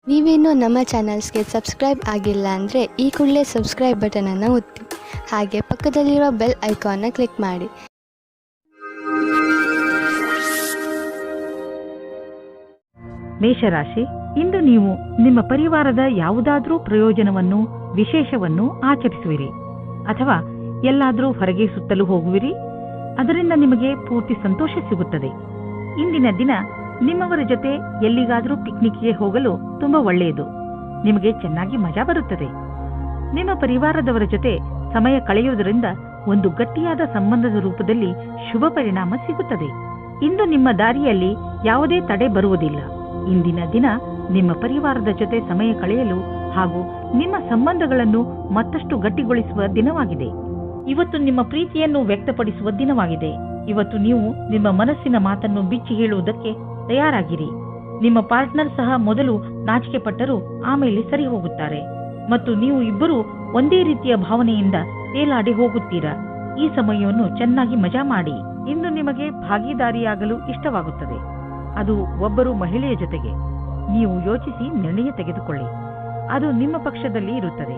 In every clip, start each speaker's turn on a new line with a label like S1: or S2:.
S1: ನೀವೇನೂ ನಮ್ಮ ಚಾನಲ್ಸ್ಗೆ ಸಬ್ಸ್ಕ್ರೈಬ್ ಆಗಿಲ್ಲ ಅಂದರೆ ಈ ಕೂಡಲೇ ಸಬ್ಸ್ಕ್ರೈಬ್ ಬಟನನ್ನು ಒತ್ತಿ ಹಾಗೆ ಪಕ್ಕದಲ್ಲಿರುವ ಬೆಲ್ ಐಕಾನ್ನ ಕ್ಲಿಕ್ ಮಾಡಿ.
S2: ಮೇಷರಾಶಿ, ಇಂದು ನೀವು ನಿಮ್ಮ ಪರಿವಾರದ ಯಾವುದಾದ್ರೂ ಪ್ರಯೋಜನವನ್ನು ವಿಶೇಷವನ್ನು ಆಚರಿಸುವಿರಿ ಅಥವಾ ಎಲ್ಲಾದರೂ ಹೊರಗೆ ಸುತ್ತಲು ಹೋಗುವಿರಿ. ಅದರಿಂದ ನಿಮಗೆ ಪೂರ್ತಿ ಸಂತೋಷ ಸಿಗುತ್ತದೆ. ಇಂದಿನ ದಿನ ನಿಮ್ಮವರ ಜೊತೆ ಎಲ್ಲಿಗಾದರೂ ಪಿಕ್ನಿಕ್ಗೆ ಹೋಗಲು ತುಂಬಾ ಒಳ್ಳೆಯದು. ನಿಮಗೆ ಚೆನ್ನಾಗಿ ಮಜಾ ಬರುತ್ತದೆ. ನಿಮ್ಮ ಪರಿವಾರದವರ ಜೊತೆ ಸಮಯ ಕಳೆಯುವುದರಿಂದ ಒಂದು ಗಟ್ಟಿಯಾದ ಸಂಬಂಧದ ರೂಪದಲ್ಲಿ ಶುಭ ಪರಿಣಾಮ ಸಿಗುತ್ತದೆ. ಇಂದು ನಿಮ್ಮ ದಾರಿಯಲ್ಲಿ ಯಾವುದೇ ತಡೆ ಬರುವುದಿಲ್ಲ. ಇಂದಿನ ದಿನ ನಿಮ್ಮ ಪರಿವಾರದ ಜೊತೆ ಸಮಯ ಕಳೆಯಲು ಹಾಗೂ ನಿಮ್ಮ ಸಂಬಂಧಗಳನ್ನು ಮತ್ತಷ್ಟು ಗಟ್ಟಿಗೊಳಿಸುವ ದಿನವಾಗಿದೆ. ಇವತ್ತು ನಿಮ್ಮ ಪ್ರೀತಿಯನ್ನು ವ್ಯಕ್ತಪಡಿಸುವ ದಿನವಾಗಿದೆ. ಇವತ್ತು ನೀವು ನಿಮ್ಮ ಮನಸ್ಸಿನ ಮಾತನ್ನು ಬಿಚ್ಚಿ ಹೇಳುವುದಕ್ಕೆ ತಯಾರಾಗಿರಿ. ನಿಮ್ಮ ಪಾರ್ಟ್ನರ್ ಸಹ ಮೊದಲು ನಾಚಿಕೆ ಪಟ್ಟರೂ ಆಮೇಲೆ ಸರಿ ಹೋಗುತ್ತಾರೆ ಮತ್ತು ನೀವು ಇಬ್ಬರು ಒಂದೇ ರೀತಿಯ ಭಾವನೆಯಿಂದ ತೇಲಾಡಿ ಹೋಗುತ್ತೀರಾ. ಈ ಸಮಯವನ್ನು ಚೆನ್ನಾಗಿ ಮಜಾ ಮಾಡಿ. ಇಂದು ನಿಮಗೆ ಭಾಗಿದಾರಿಯಾಗಲು ಇಷ್ಟವಾಗುತ್ತದೆ. ಅದು ಒಬ್ಬರು ಮಹಿಳೆಯ ಜೊತೆಗೆ. ನೀವು ಯೋಚಿಸಿ ನಿರ್ಣಯ ತೆಗೆದುಕೊಳ್ಳಿ. ಅದು ನಿಮ್ಮ ಪಕ್ಷದಲ್ಲಿ ಇರುತ್ತದೆ.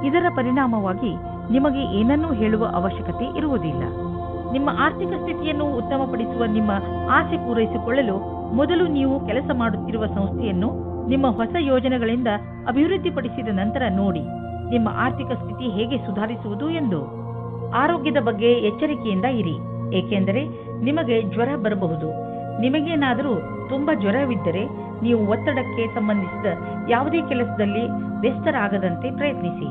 S2: ಇದರ ಪರಿಣಾಮವಾಗಿ ನಿಮಗೆ ಏನನ್ನೂ ಹೇಳುವ ಅವಶ್ಯಕತೆ ಇರುವುದಿಲ್ಲ. ನಿಮ್ಮ ಆರ್ಥಿಕ ಸ್ಥಿತಿಯನ್ನು ಉತ್ತಮಪಡಿಸುವ ನಿಮ್ಮ ಆಸೆ ಪೂರೈಸಿಕೊಳ್ಳಲು ಮೊದಲು ನೀವು ಕೆಲಸ ಮಾಡುತ್ತಿರುವ ಸಂಸ್ಥೆಯನ್ನು ನಿಮ್ಮ ಹೊಸ ಯೋಜನೆಗಳಿಂದ ಅಭಿವೃದ್ಧಿಪಡಿಸಿದ ನಂತರ ನೋಡಿ ನಿಮ್ಮ ಆರ್ಥಿಕ ಸ್ಥಿತಿ ಹೇಗೆ ಸುಧಾರಿಸುವುದು ಎಂದು. ಆರೋಗ್ಯದ ಬಗ್ಗೆ ಎಚ್ಚರಿಕೆಯಿಂದ ಇರಿ, ಏಕೆಂದರೆ ನಿಮಗೆ ಜ್ವರ ಬರಬಹುದು. ನಿಮಗೇನಾದರೂ ತುಂಬಾ ಜ್ವರವಿದ್ದರೆ ನೀವು ಒತ್ತಡಕ್ಕೆ ಸಂಬಂಧಿಸಿದ ಯಾವುದೇ ಕೆಲಸದಲ್ಲಿ ವ್ಯಸ್ತರಾಗದಂತೆ ಪ್ರಯತ್ನಿಸಿ.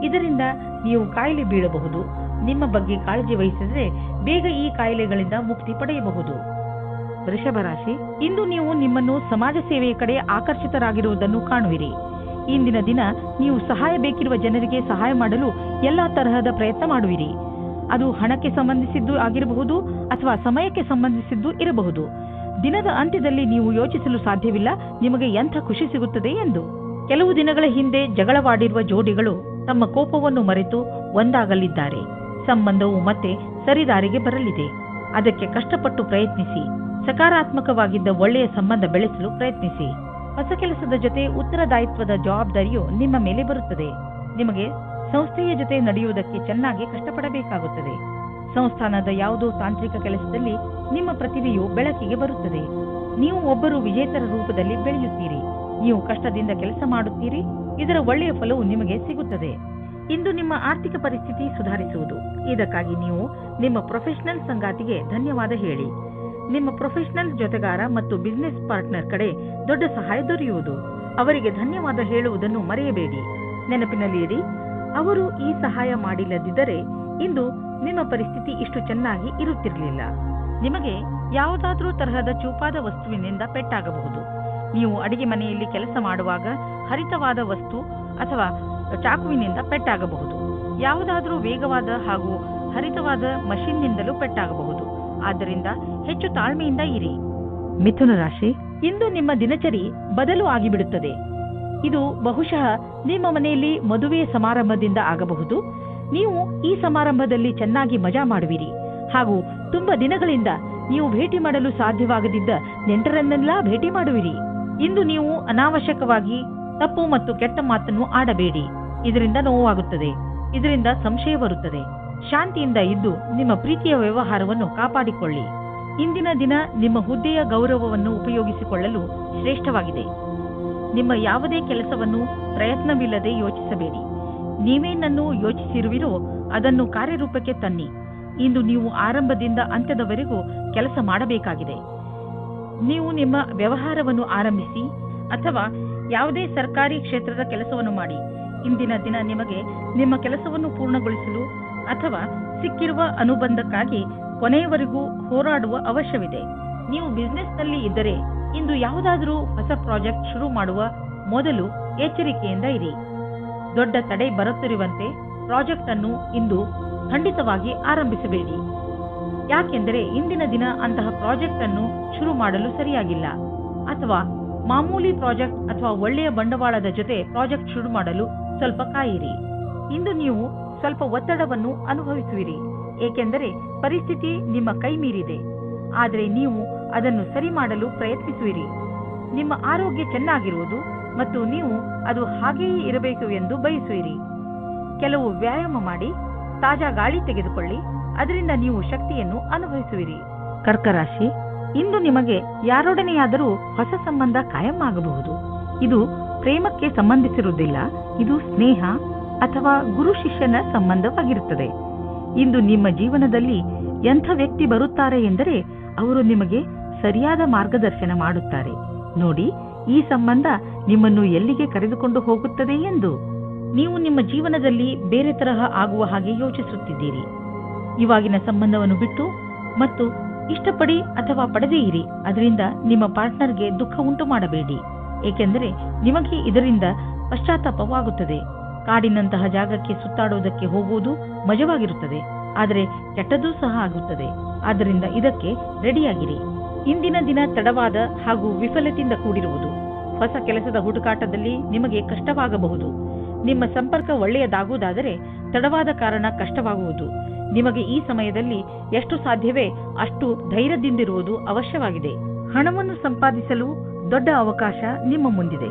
S2: ಇದರಿಂದ ನೀವು ಕಾಯಿಲೆ ಬೀಳಬಹುದು. ನಿಮ್ಮ ಬಗ್ಗೆ ಕಾಳಜಿ ವಹಿಸಿದರೆ ಬೇಗ ಈ ಕಾಯಿಲೆಗಳಿಂದ ಮುಕ್ತಿ ಪಡೆಯಬಹುದು. ವೃಷಭ ರಾಶಿ, ಇಂದು ನೀವು ನಿಮ್ಮನ್ನು ಸಮಾಜ ಸೇವೆಯ ಕಡೆ ಆಕರ್ಷಿತರಾಗಿರುವುದನ್ನು ಕಾಣುವಿರಿ. ಇಂದಿನ ದಿನ ನೀವು ಸಹಾಯ ಬೇಕಿರುವ ಜನರಿಗೆ ಸಹಾಯ ಮಾಡಲು ಎಲ್ಲಾ ತರಹದ ಪ್ರಯತ್ನ ಮಾಡುವಿರಿ. ಅದು ಹಣಕ್ಕೆ ಸಂಬಂಧಿಸಿದ್ದು ಆಗಿರಬಹುದು ಅಥವಾ ಸಮಯಕ್ಕೆ ಸಂಬಂಧಿಸಿದ್ದು ಇರಬಹುದು. ದಿನದ ಅಂತ್ಯದಲ್ಲಿ ನೀವು ಯೋಚಿಸಲು ಸಾಧ್ಯವಿಲ್ಲ ನಿಮಗೆ ಎಂಥ ಖುಷಿ ಸಿಗುತ್ತದೆ ಎಂದು. ಕೆಲವು ದಿನಗಳ ಹಿಂದೆ ಜಗಳವಾಡಿರುವ ಜೋಡಿಗಳು ತಮ್ಮ ಕೋಪವನ್ನು ಮರೆತು ಒಂದಾಗಲಿದ್ದಾರೆ. ಸಂಬಂಧವು ಮತ್ತೆ ಸರಿದಾರಿಗೆ ಬರಲಿದೆ. ಅದಕ್ಕೆ ಕಷ್ಟಪಟ್ಟು ಪ್ರಯತ್ನಿಸಿ. ಸಕಾರಾತ್ಮಕವಾಗಿದ್ದ ಒಳ್ಳೆಯ ಸಂಬಂಧ ಬೆಳೆಸಲು ಪ್ರಯತ್ನಿಸಿ. ಹೊಸ ಕೆಲಸದ ಜೊತೆ ಉತ್ತರದಾಯಿತ್ವದ ಜವಾಬ್ದಾರಿಯು ನಿಮ್ಮ ಮೇಲೆ ಬರುತ್ತದೆ. ನಿಮಗೆ ಸಂಸ್ಥೆಯ ಜೊತೆ ನಡೆಯುವುದಕ್ಕೆ ಚೆನ್ನಾಗಿ ಕಷ್ಟಪಡಬೇಕಾಗುತ್ತದೆ. ಸಂಸ್ಥಾನದ ಯಾವುದೋ ತಾಂತ್ರಿಕ ಕೆಲಸದಲ್ಲಿ ನಿಮ್ಮ ಪ್ರತಿಭೆಯು ಬೆಳಕಿಗೆ ಬರುತ್ತದೆ. ನೀವು ಒಬ್ಬರು ವಿಜೇತರ ರೂಪದಲ್ಲಿ ಬೆಳೆಯುತ್ತೀರಿ. ನೀವು ಕಷ್ಟದಿಂದ ಕೆಲಸ ಮಾಡುತ್ತೀರಿ. ಇದರ ಒಳ್ಳೆಯ ಫಲವು ನಿಮಗೆ ಸಿಗುತ್ತದೆ. ಇಂದು ನಿಮ್ಮ ಆರ್ಥಿಕ ಪರಿಸ್ಥಿತಿ ಸುಧಾರಿಸುವುದು. ಇದಕ್ಕಾಗಿ ನೀವು ನಿಮ್ಮ ಪ್ರೊಫೆಷನಲ್ ಸಂಗಾತಿಗೆ ಧನ್ಯವಾದ ಹೇಳಿ. ನಿಮ್ಮ ಪ್ರೊಫೆಷನಲ್ ಜೊತೆಗಾರ ಮತ್ತು ಬಿಸಿನೆಸ್ ಪಾರ್ಟ್ನರ್ ಕಡೆ ದೊಡ್ಡ ಸಹಾಯ ದೊರೆಯುವುದು. ಅವರಿಗೆ ಧನ್ಯವಾದ ಹೇಳುವುದನ್ನು ಮರೆಯಬೇಡಿ. ನೆನಪಿನಲ್ಲಿ ಇಡಿ, ಅವರು ಈ ಸಹಾಯ ಮಾಡಿಲ್ಲದಿದ್ದರೆ ಇಂದು ನಿಮ್ಮ ಪರಿಸ್ಥಿತಿ ಇಷ್ಟು ಚೆನ್ನಾಗಿ ಇರುತ್ತಿರಲಿಲ್ಲ. ನಿಮಗೆ ಯಾವುದಾದ್ರೂ ತರಹದ ಚೂಪಾದ ವಸ್ತುವಿನಿಂದ ಪೆಟ್ಟಾಗಬಹುದು. ನೀವು ಅಡಿಗೆ ಮನೆಯಲ್ಲಿ ಕೆಲಸ ಮಾಡುವಾಗ ಹರಿತವಾದ ವಸ್ತು ಅಥವಾ ಚಾಕುವಿನಿಂದ ಪೆಟ್ಟಾಗಬಹುದು. ಯಾವುದಾದ್ರೂ ವೇಗವಾದ ಹಾಗೂ ಹರಿತವಾದ ಮಷಿನ್ನಿಂದಲೂ ಪೆಟ್ಟಾಗಬಹುದು. ಆದ್ದರಿಂದ ಹೆಚ್ಚು ತಾಳ್ಮೆಯಿಂದ ಇರಿ. ಮಿಥುನ ರಾಶಿ, ಇಂದು ನಿಮ್ಮ ದಿನಚರಿ ಬದಲು ಆಗಿಬಿಡುತ್ತದೆ. ಇದು ಬಹುಶಃ ನಿಮ್ಮ ಮನೆಯಲ್ಲಿ ಮದುವೆಯ ಸಮಾರಂಭದಿಂದ ಆಗಬಹುದು. ನೀವು ಈ ಸಮಾರಂಭದಲ್ಲಿ ಚೆನ್ನಾಗಿ ಮಜಾ ಮಾಡುವಿರಿ ಹಾಗೂ ತುಂಬಾ ದಿನಗಳಿಂದ ನೀವು ಭೇಟಿ ಮಾಡಲು ಸಾಧ್ಯವಾಗದಿದ್ದ ನೆಂಟರನ್ನೆಲ್ಲ ಭೇಟಿ ಮಾಡುವಿರಿ. ಇಂದು ನೀವು ಅನಾವಶ್ಯಕವಾಗಿ ತಪ್ಪು ಮತ್ತು ಕೆಟ್ಟ ಮಾತನ್ನು ಆಡಬೇಡಿ. ಇದರಿಂದ ನೋವಾಗುತ್ತದೆ. ಇದರಿಂದ ಸಂಶಯ ಬರುತ್ತದೆ. ಶಾಂತಿಯಿಂದ ಇದ್ದು ನಿಮ್ಮ ಪ್ರೀತಿಯ ವ್ಯವಹಾರವನ್ನು ಕಾಪಾಡಿಕೊಳ್ಳಿ. ಇಂದಿನ ದಿನ ನಿಮ್ಮ ಹುದ್ದೆಯ ಗೌರವವನ್ನು ಉಪಯೋಗಿಸಿಕೊಳ್ಳಲು ಶ್ರೇಷ್ಠವಾಗಿದೆ. ನಿಮ್ಮ ಯಾವುದೇ ಕೆಲಸವನ್ನು ಪ್ರಯತ್ನವಿಲ್ಲದೆ ಯೋಚಿಸಬೇಡಿ. ನೀವೇನನ್ನು ಯೋಚಿಸಿರುವಿರೋ ಅದನ್ನು ಕಾರ್ಯರೂಪಕ್ಕೆ ತನ್ನಿ. ಇಂದು ನೀವು ಆರಂಭದಿಂದ ಅಂತ್ಯದವರೆಗೂ ಕೆಲಸ ಮಾಡಬೇಕಾಗಿದೆ. ನೀವು ನಿಮ್ಮ ವ್ಯವಹಾರವನ್ನು ಆರಂಭಿಸಿ ಅಥವಾ ಯಾವುದೇ ಸರ್ಕಾರಿ ಕ್ಷೇತ್ರದ ಕೆಲಸವನ್ನು ಮಾಡಿ. ಇಂದಿನ ದಿನ ನಿಮಗೆ ನಿಮ್ಮ ಕೆಲಸವನ್ನು ಪೂರ್ಣಗೊಳಿಸಲು ಅಥವಾ ಸಿಕ್ಕಿರುವ ಅನುಬಂಧಕ್ಕಾಗಿ ಕೊನೆಯವರೆಗೂ ಹೋರಾಡುವ ಅವಶ್ಯವಿದೆ. ನೀವು ಬಿಸಿನೆಸ್ನಲ್ಲಿ ಇದ್ದರೆ ಇಂದು ಯಾವುದಾದರೂ ಹೊಸ ಪ್ರಾಜೆಕ್ಟ್ ಶುರು ಮಾಡುವ ಮೊದಲು ಎಚ್ಚರಿಕೆಯಿಂದ ಇರಿ. ದೊಡ್ಡ ತಡೆ ಬರುತ್ತಿರುವಂತೆ ಪ್ರಾಜೆಕ್ಟ್ ಅನ್ನು ಇಂದು ಖಂಡಿತವಾಗಿ ಆರಂಭಿಸಬೇಡಿ. ಯಾಕೆಂದರೆ ಇಂದಿನ ದಿನ ಅಂತಹ ಪ್ರಾಜೆಕ್ಟ್ ಅನ್ನು ಶುರು ಮಾಡಲು ಸರಿಯಾಗಿಲ್ಲ. ಅಥವಾ ಮಾಮೂಲಿ ಪ್ರಾಜೆಕ್ಟ್ ಅಥವಾ ಒಳ್ಳೆಯ ಬಂಡವಾಳದ ಜೊತೆ ಪ್ರಾಜೆಕ್ಟ್ ಶುರು ಮಾಡಲು ಸ್ವಲ್ಪ ಕಾಯಿರಿ. ಇಂದು ನೀವು ಸ್ವಲ್ಪ ಒತ್ತಡವನ್ನು ಅನುಭವಿಸುವಿರಿ, ಏಕೆಂದರೆ ಪರಿಸ್ಥಿತಿ ನಿಮ್ಮ ಕೈ ಮೀರಿದೆ. ಆದರೆ ನೀವು ಅದನ್ನು ಸರಿ ಮಾಡಲು ಪ್ರಯತ್ನಿಸುವಿರಿ. ನಿಮ್ಮ ಆರೋಗ್ಯ ಚೆನ್ನಾಗಿರುವುದು ಮತ್ತು ನೀವು ಅದು ಹಾಗೆಯೇ ಇರಬೇಕು ಎಂದು ಬಯಸುವಿರಿ. ಕೆಲವು ವ್ಯಾಯಾಮ ಮಾಡಿ, ತಾಜಾ ಗಾಳಿ ತೆಗೆದುಕೊಳ್ಳಿ, ಅದರಿಂದ ನೀವು ಶಕ್ತಿಯನ್ನು ಅನುಭವಿಸುವಿರಿ. ಕರ್ಕರಾಶಿ, ಇಂದು ನಿಮಗೆ ಯಾರೊಡನೆಯಾದರೂ ಹೊಸ ಸಂಬಂಧ ಕಾಯಂ ಆಗಬಹುದು. ಇದು ಪ್ರೇಮಕ್ಕೆ ಸಂಬಂಧಿಸಿರುವುದಿಲ್ಲ, ಇದು ಸ್ನೇಹ ಅಥವಾ ಗುರು ಶಿಷ್ಯನ ಸಂಬಂಧವಾಗಿರುತ್ತದೆ. ಇಂದು ನಿಮ್ಮ ಜೀವನದಲ್ಲಿ ಎಂಥ ವ್ಯಕ್ತಿ ಬರುತ್ತಾರೆ ಎಂದರೆ ಅವರು ನಿಮಗೆ ಸರಿಯಾದ ಮಾರ್ಗದರ್ಶನ ಮಾಡುತ್ತಾರೆ. ನೋಡಿ, ಈ ಸಂಬಂಧ ನಿಮ್ಮನ್ನು ಎಲ್ಲಿಗೆ ಕರೆದುಕೊಂಡು ಹೋಗುತ್ತದೆ ಎಂದು. ನೀವು ನಿಮ್ಮ ಜೀವನದಲ್ಲಿ ಬೇರೆ ತರಹ ಆಗುವ ಹಾಗೆ ಯೋಚಿಸುತ್ತಿದ್ದೀರಿ. ಇವಾಗಿನ ಸಂಬಂಧವನ್ನು ಬಿಟ್ಟು ಮತ್ತು ಇಷ್ಟಪಡಿ ಅಥವಾ ಪಡೆದೇ ಇರಿ. ಅದರಿಂದ ನಿಮ್ಮ ಪಾರ್ಟ್ನರ್ಗೆ ದುಃಖ ಉಂಟು ಮಾಡಬೇಡಿ, ಏಕೆಂದರೆ ನಿಮಗೆ ಇದರಿಂದ ಪಶ್ಚಾತ್ತಾಪವಾಗುತ್ತದೆ. ಕಾಡಿನಂತಹ ಜಾಗಕ್ಕೆ ಸುತ್ತಾಡುವುದಕ್ಕೆ ಹೋಗುವುದು ಮಜವಾಗಿರುತ್ತದೆ, ಆದರೆ ಕೆಟ್ಟದ್ದೂ ಸಹ ಆಗುತ್ತದೆ. ಆದ್ದರಿಂದ ಇದಕ್ಕೆ ರೆಡಿಯಾಗಿರಿ. ಇಂದಿನ ದಿನ ತಡವಾದ ಹಾಗೂ ವಿಫಲತೆಯಿಂದ ಕೂಡಿರುವುದು. ಹೊಸ ಕೆಲಸದ ಹುಡುಕಾಟದಲ್ಲಿ ನಿಮಗೆ ಕಷ್ಟವಾಗಬಹುದು. ನಿಮ್ಮ ಸಂಪರ್ಕ ಒಳ್ಳೆಯದಾಗುವುದಾದರೆ ತಡವಾದ ಕಾರಣ ಕಷ್ಟವಾಗುವುದು. ನಿಮಗೆ ಈ ಸಮಯದಲ್ಲಿ ಎಷ್ಟು ಸಾಧ್ಯವೇ ಅಷ್ಟು ಧೈರ್ಯದಿಂದಿರುವುದು ಅವಶ್ಯವಾಗಿದೆ. ಹಣವನ್ನು ಸಂಪಾದಿಸಲು ದೊಡ್ಡ ಅವಕಾಶ ನಿಮ್ಮ ಮುಂದಿದೆ.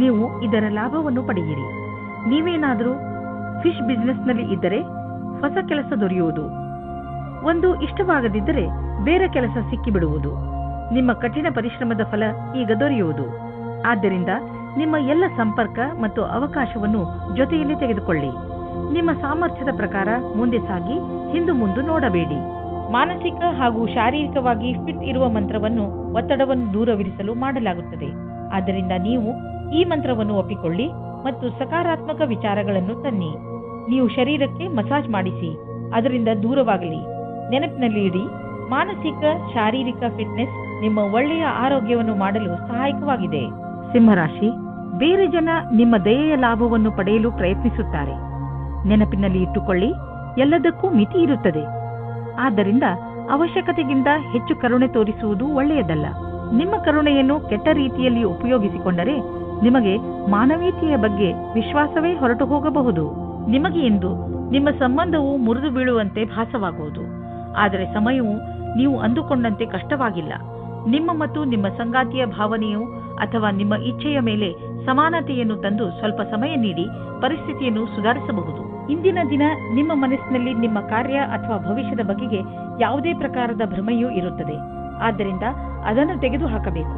S2: ನೀವು ಇದರ ಲಾಭವನ್ನು ಪಡೆಯಿರಿ. ನೀವೇನಾದರೂ ಫಿಶ್ ಬಿಸಿನೆಸ್ನಲ್ಲಿ ಇದ್ದರೆ ಹೊಸ ಕೆಲಸ ದೊರೆಯುವುದು. ಒಂದು ಇಷ್ಟವಾಗದಿದ್ದರೆ ಬೇರೆ ಕೆಲಸ ಸಿಕ್ಕಿಬಿಡುವುದು. ನಿಮ್ಮ ಕಠಿಣ ಪರಿಶ್ರಮದ ಫಲ ಈಗ ದೊರೆಯುವುದು. ಆದ್ದರಿಂದ ನಿಮ್ಮ ಎಲ್ಲ ಸಂಪರ್ಕ ಮತ್ತು ಅವಕಾಶವನ್ನು ಜೊತೆಯಲ್ಲಿ ತೆಗೆದುಕೊಳ್ಳಿ. ನಿಮ್ಮ ಸಾಮರ್ಥ್ಯದ ಪ್ರಕಾರ ಮುಂದೆ ಸಾಗಿ ಹಿಂದು ಮುಂದೆ ನೋಡಬೇಡಿ. ಮಾನಸಿಕ ಹಾಗೂ ಶಾರೀರಿಕವಾಗಿ ಫಿಟ್ ಇರುವ ಮಂತ್ರವನ್ನು ಒತ್ತಡವನ್ನು ದೂರವಿರಿಸಲು ಮಾಡಲಾಗುತ್ತದೆ. ಆದ್ದರಿಂದ ನೀವು ಈ ಮಂತ್ರವನ್ನು ಒಪ್ಪಿಕೊಳ್ಳಿ ಮತ್ತು ಸಕಾರಾತ್ಮಕ ವಿಚಾರಗಳನ್ನು ತನ್ನಿ. ನೀವು ಶರೀರಕ್ಕೆ ಮಸಾಜ್ ಮಾಡಿಸಿ, ಅದರಿಂದ ದೂರವಾಗಲಿ. ನೆನಪಿನಲ್ಲಿ ಇಡಿ, ಮಾನಸಿಕ ಶಾರೀರಿಕ ಫಿಟ್ನೆಸ್ ನಿಮ್ಮ ಒಳ್ಳೆಯ ಆರೋಗ್ಯವನ್ನು ಮಾಡಲು ಸಹಾಯಕವಾಗಿದೆ. ಸಿಂಹರಾಶಿ, ಬೇರೆ ಜನ ನಿಮ್ಮ ದಯೆಯ ಲಾಭವನ್ನು ಪಡೆಯಲು ಪ್ರಯತ್ನಿಸುತ್ತಾರೆ. ನೆನಪಿನಲ್ಲಿ ಇಟ್ಟುಕೊಳ್ಳಿ, ಎಲ್ಲದಕ್ಕೂ ಮಿತಿ ಇರುತ್ತದೆ. ಆದ್ದರಿಂದ ಅವಶ್ಯಕತೆಗಿಂತ ಹೆಚ್ಚು ಕರುಣೆ ತೋರಿಸುವುದು ಒಳ್ಳೆಯದಲ್ಲ. ನಿಮ್ಮ ಕರುಣೆಯನ್ನು ಕೆಟ್ಟ ರೀತಿಯಲ್ಲಿ ಉಪಯೋಗಿಸಿಕೊಂಡರೆ ನಿಮಗೆ ಮಾನವೀಯತೆಯ ಬಗ್ಗೆ ವಿಶ್ವಾಸವೇ ಹೊರಟು ಹೋಗಬಹುದು. ನಿಮಗೆ ಎಂದು ನಿಮ್ಮ ಸಂಬಂಧವು ಮುರಿದು ಬೀಳುವಂತೆ ಭಾಸವಾಗುವುದು. ಆದರೆ ಸಮಯವು ನೀವು ಅಂದುಕೊಂಡಂತೆ ಕಷ್ಟವಾಗಿಲ್ಲ. ನಿಮ್ಮ ಮತ್ತು ನಿಮ್ಮ ಸಂಗಾತಿಯ ಭಾವನೆಯು ಅಥವಾ ನಿಮ್ಮ ಇಚ್ಛೆಯ ಮೇಲೆ ಸಮಾನತೆಯನ್ನು ತಂದು ಸ್ವಲ್ಪ ಸಮಯ ನೀಡಿ ಪರಿಸ್ಥಿತಿಯನ್ನು ಸುಧಾರಿಸಬಹುದು. ಇಂದಿನ ದಿನ ನಿಮ್ಮ ಮನಸ್ಸಿನಲ್ಲಿ ನಿಮ್ಮ ಕಾರ್ಯ ಅಥವಾ ಭವಿಷ್ಯದ ಬಗೆಗೆ ಯಾವುದೇ ಪ್ರಕಾರದ ಭ್ರಮೆಯೂ ಇರುತ್ತದೆ. ಆದ್ದರಿಂದ ಅದನ್ನು ತೆಗೆದುಹಾಕಬೇಕು.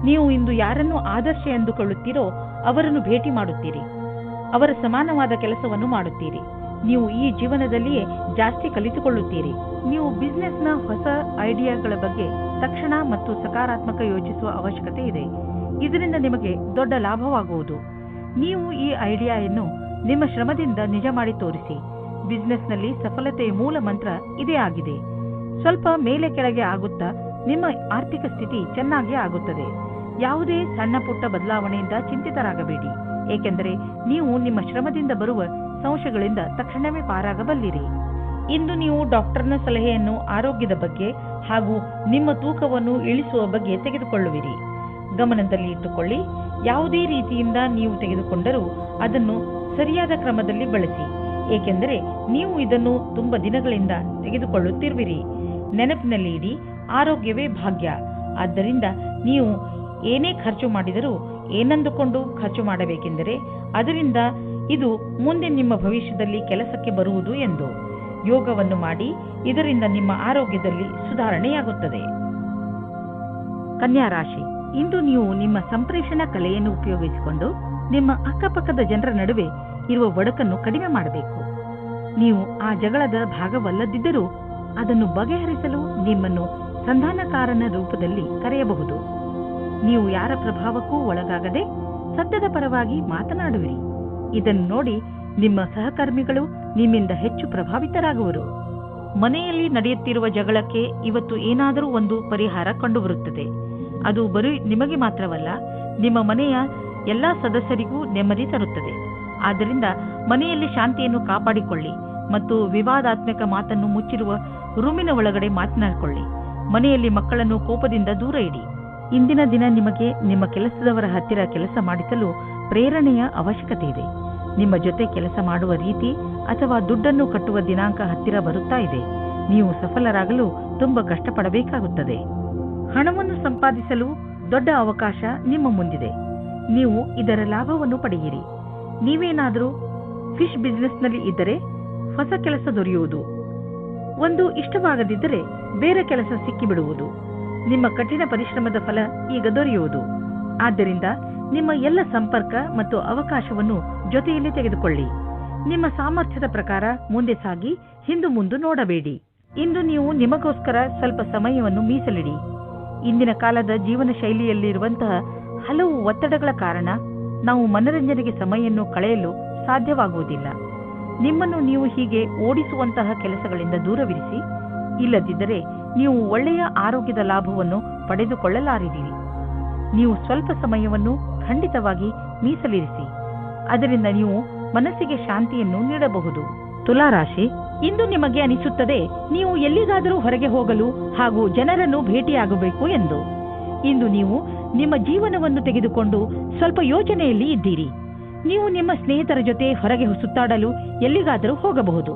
S2: ನೀವು ಇಂದು ಯಾರನ್ನು ಆದರ್ಶ ಎಂದುಕೊಳ್ಳುತ್ತೀರೋ ಅವರನ್ನು ಭೇಟಿ ಮಾಡುತ್ತೀರಿ. ಅವರ ಸಮಾನವಾದ ಕೆಲಸವನ್ನು ಮಾಡುತ್ತೀರಿ. ನೀವು ಈ ಜೀವನದಲ್ಲಿಯೇ ಜಾಸ್ತಿ ಕಲಿತುಕೊಳ್ಳುತ್ತೀರಿ. ನೀವು ಬಿಸಿನೆಸ್ನ ಹೊಸ ಐಡಿಯಾಗಳ ಬಗ್ಗೆ ತಕ್ಷಣ ಮತ್ತು ಸಕಾರಾತ್ಮಕ ಯೋಚಿಸುವ ಅವಶ್ಯಕತೆ ಇದೆ. ಇದರಿಂದ ನಿಮಗೆ ದೊಡ್ಡ ಲಾಭವಾಗುವುದು. ನೀವು ಈ ಐಡಿಯಾವನ್ನು ನಿಮ್ಮ ಶ್ರಮದಿಂದ ನಿಜ ಮಾಡಿ ತೋರಿಸಿ. ಬಿಸಿನೆಸ್ನಲ್ಲಿ ಸಫಲತೆಯ ಮೂಲ ಮಂತ್ರ ಇದೇ ಆಗಿದೆ. ಸ್ವಲ್ಪ ಮೇಲೆ ಕೆಳಗೆ ಆಗುತ್ತಾ ನಿಮ್ಮ ಆರ್ಥಿಕ ಸ್ಥಿತಿ ಚೆನ್ನಾಗಿ ಆಗುತ್ತದೆ. ಯಾವುದೇ ಸಣ್ಣ ಪುಟ್ಟ ಬದಲಾವಣೆಯಿಂದ ಚಿಂತಿತರಾಗಬೇಡಿ, ಏಕೆಂದರೆ ನೀವು ನಿಮ್ಮ ಶ್ರಮದಿಂದ ಬರುವ ಸಂಶಯಗಳಿಂದ ತಕ್ಷಣವೇ ಪಾರಾಗಬಲ್ಲಿರಿ. ಇಂದು ನೀವು ಡಾಕ್ಟರ್ನ ಸಲಹೆಯನ್ನು ಆರೋಗ್ಯದ ಬಗ್ಗೆ ಹಾಗೂ ನಿಮ್ಮ ತೂಕವನ್ನು ಇಳಿಸುವ ಬಗ್ಗೆ ತೆಗೆದುಕೊಳ್ಳುವಿರಿ. ಗಮನದಲ್ಲಿ ಇಟ್ಟುಕೊಳ್ಳಿ, ಯಾವುದೇ ರೀತಿಯಿಂದ ನೀವು ತೆಗೆದುಕೊಂಡರೂ ಅದನ್ನು ಸರಿಯಾದ ಕ್ರಮದಲ್ಲಿ ಬಳಸಿ, ಏಕೆಂದರೆ ನೀವು ಇದನ್ನು ತುಂಬ ದಿನಗಳಿಂದ ತೆಗೆದುಕೊಳ್ಳುತ್ತಿರುವಿರಿ. ನೆನಪಿನಲ್ಲಿ ಇಡಿ, ಆರೋಗ್ಯವೇ ಭಾಗ್ಯ. ಆದ್ದರಿಂದ ನೀವು ಏನೇ ಖರ್ಚು ಮಾಡಿದರೂ ಏನಂದುಕೊಂಡು ಖರ್ಚು ಮಾಡಬೇಕೆಂದರೆ ಅದರಿಂದ ಇದು ಮುಂದೆ ನಿಮ್ಮ ಭವಿಷ್ಯದಲ್ಲಿ ಕೆಲಸಕ್ಕೆ ಬರುವುದು ಎಂದು. ಯೋಗವನ್ನು ಮಾಡಿ, ಇದರಿಂದ ನಿಮ್ಮ ಆರೋಗ್ಯದಲ್ಲಿ ಸುಧಾರಣೆಯಾಗುತ್ತದೆ. ಕನ್ಯಾ ರಾಶಿ, ಇಂದು ನೀವು ನಿಮ್ಮ ಸಂಪ್ರೇಷಣಾ ಕಲೆಯನ್ನು ಉಪಯೋಗಿಸಿಕೊಂಡು ನಿಮ್ಮ ಅಕ್ಕಪಕ್ಕದ ಜನರ ನಡುವೆ ಇರುವ ಒಡಕನ್ನು ಕಡಿಮೆ ಮಾಡಬೇಕು. ನೀವು ಆ ಜಗಳದ ಭಾಗವಲ್ಲದಿದ್ದರೂ ಅದನ್ನು ಬಗೆಹರಿಸಲು ನಿಮ್ಮನ್ನು ಸಂಧಾನಕಾರನ ರೂಪದಲ್ಲಿ ಕರೆಯಬಹುದು. ನೀವು ಯಾರ ಪ್ರಭಾವಕ್ಕೂ ಒಳಗಾಗದೆ ಸತ್ಯದ ಪರವಾಗಿ ಮಾತನಾಡುವಿರಿ. ಇದನ್ನು ನೋಡಿ ನಿಮ್ಮ ಸಹಕರ್ಮಿಗಳು ನಿಮ್ಮಿಂದ ಹೆಚ್ಚು ಪ್ರಭಾವಿತರಾಗುವರು. ಮನೆಯಲ್ಲಿ ನಡೆಯುತ್ತಿರುವ ಜಗಳಕ್ಕೆ ಇವತ್ತು ಏನಾದರೂ ಒಂದು ಪರಿಹಾರ ಕಂಡುಬರುತ್ತದೆ. ಅದು ಬರೀ ನಿಮಗೆ ಮಾತ್ರವಲ್ಲ, ನಿಮ್ಮ ಮನೆಯ ಎಲ್ಲಾ ಸದಸ್ಯರಿಗೂ ನೆಮ್ಮದಿ ತರುತ್ತದೆ. ಆದ್ದರಿಂದ ಮನೆಯಲ್ಲಿ ಶಾಂತಿಯನ್ನು ಕಾಪಾಡಿಕೊಳ್ಳಿ ಮತ್ತು ವಿವಾದಾತ್ಮಕ ಮಾತನ್ನು ಮುಚ್ಚಿರುವ ರೂಮಿನ ಒಳಗಡೆ ಮಾತನಾಡಿಕೊಳ್ಳಿ. ಮನೆಯಲ್ಲಿ ಮಕ್ಕಳನ್ನು ಕೋಪದಿಂದ ದೂರ ಇಡಿ. ಇಂದಿನ ದಿನ ನಿಮಗೆ ನಿಮ್ಮ ಕೆಲಸದವರ ಹತ್ತಿರ ಕೆಲಸ ಮಾಡಿಸಲು ಪ್ರೇರಣೆಯ ಅವಶ್ಯಕತೆ ಇದೆ. ನಿಮ್ಮ ಜೊತೆ ಕೆಲಸ ಮಾಡುವ ರೀತಿ ಅಥವಾ ದುಡ್ಡನ್ನು ಕಟ್ಟುವ ದಿನಾಂಕ ಹತ್ತಿರ ಬರುತ್ತಾ ಇದೆ. ನೀವು ಸಫಲರಾಗಲು ತುಂಬಾ ಕಷ್ಟಪಡಬೇಕಾಗುತ್ತದೆ. ಹಣವನ್ನು ಸಂಪಾದಿಸಲು ದೊಡ್ಡ ಅವಕಾಶ ನಿಮ್ಮ ಮುಂದಿದೆ. ನೀವು ಇದರ ಲಾಭವನ್ನು ಪಡೆಯಿರಿ. ನೀವೇನಾದರೂ ಫಿಶ್ ಬಿಸಿನೆಸ್ನಲ್ಲಿ ಇದ್ದರೆ ಹೊಸ ಕೆಲಸ ದೊರೆಯುವುದು, ಒಂದು ಇಷ್ಟವಾಗದಿದ್ದರೆ ಬೇರೆ ಕೆಲಸ ಸಿಕ್ಕಿಬಿಡುವುದು, ನಿಮ್ಮ ಕಠಿಣ ಪರಿಶ್ರಮದ ಫಲ ಈಗ ದೊರೆಯುವುದು. ಆದ್ದರಿಂದ ನಿಮ್ಮ ಎಲ್ಲ ಸಂಪರ್ಕ ಮತ್ತು ಅವಕಾಶವನ್ನು ಜೊತೆಯಲ್ಲಿ ತೆಗೆದುಕೊಳ್ಳಿ. ನಿಮ್ಮ ಸಾಮರ್ಥ್ಯದ ಪ್ರಕಾರ ಮುಂದೆ ಸಾಗಿ ಹಿಂದು ಮುಂದೆ ನೋಡಬೇಡಿ. ಇಂದು ನೀವು ನಿಮಗೋಸ್ಕರ ಸ್ವಲ್ಪ ಸಮಯವನ್ನು ಮೀಸಲಿಡಿ. ಇಂದಿನ ಕಾಲದ ಜೀವನ ಶೈಲಿಯಲ್ಲಿರುವಂತಹ ಹಲವು ಒತ್ತಡಗಳ ಕಾರಣ ನಾವು ಮನರಂಜನೆಗೆ ಸಮಯವನ್ನು ಕಳೆಯಲು ಸಾಧ್ಯವಾಗುವುದಿಲ್ಲ. ನಿಮ್ಮನ್ನು ನೀವು ಹೀಗೆ ಓಡಿಸುವಂತಹ ಕೆಲಸಗಳಿಂದ ದೂರವಿರಿಸಿ. ಇಲ್ಲದಿದ್ದರೆ ನೀವು ಒಳ್ಳೆಯ ಆರೋಗ್ಯದ ಲಾಭವನ್ನು ಪಡೆದುಕೊಳ್ಳಲಾರಿರಿ. ನೀವು ಸ್ವಲ್ಪ ಸಮಯವನ್ನು ಖಂಡಿತವಾಗಿ ಮೀಸಲಿರಿಸಿ. ಅದರಿಂದ ನೀವು ಮನಸ್ಸಿಗೆ ಶಾಂತಿಯನ್ನು ನೀಡಬಹುದು. ತುಲಾರಾಶಿ, ಇಂದು ನಿಮಗೆ ಅನಿಸುತ್ತದೆ ನೀವು ಎಲ್ಲಿಗಾದರೂ ಹೊರಗೆ ಹೋಗಲು ಹಾಗೂ ಜನರನ್ನು ಭೇಟಿಯಾಗಬೇಕು ಎಂದು. ಇಂದು ನೀವು ನಿಮ್ಮ ಜೀವನವನ್ನು ತೆಗೆದುಕೊಂಡು ಸ್ವಲ್ಪ ಯೋಚನೆಯಲ್ಲಿ ಇದ್ದೀರಿ. ನೀವು ನಿಮ್ಮ ಸ್ನೇಹಿತರ ಜೊತೆ ಹೊರಗೆ ಸುತ್ತಾಡಲು ಎಲ್ಲಿಗಾದರೂ ಹೋಗಬಹುದು.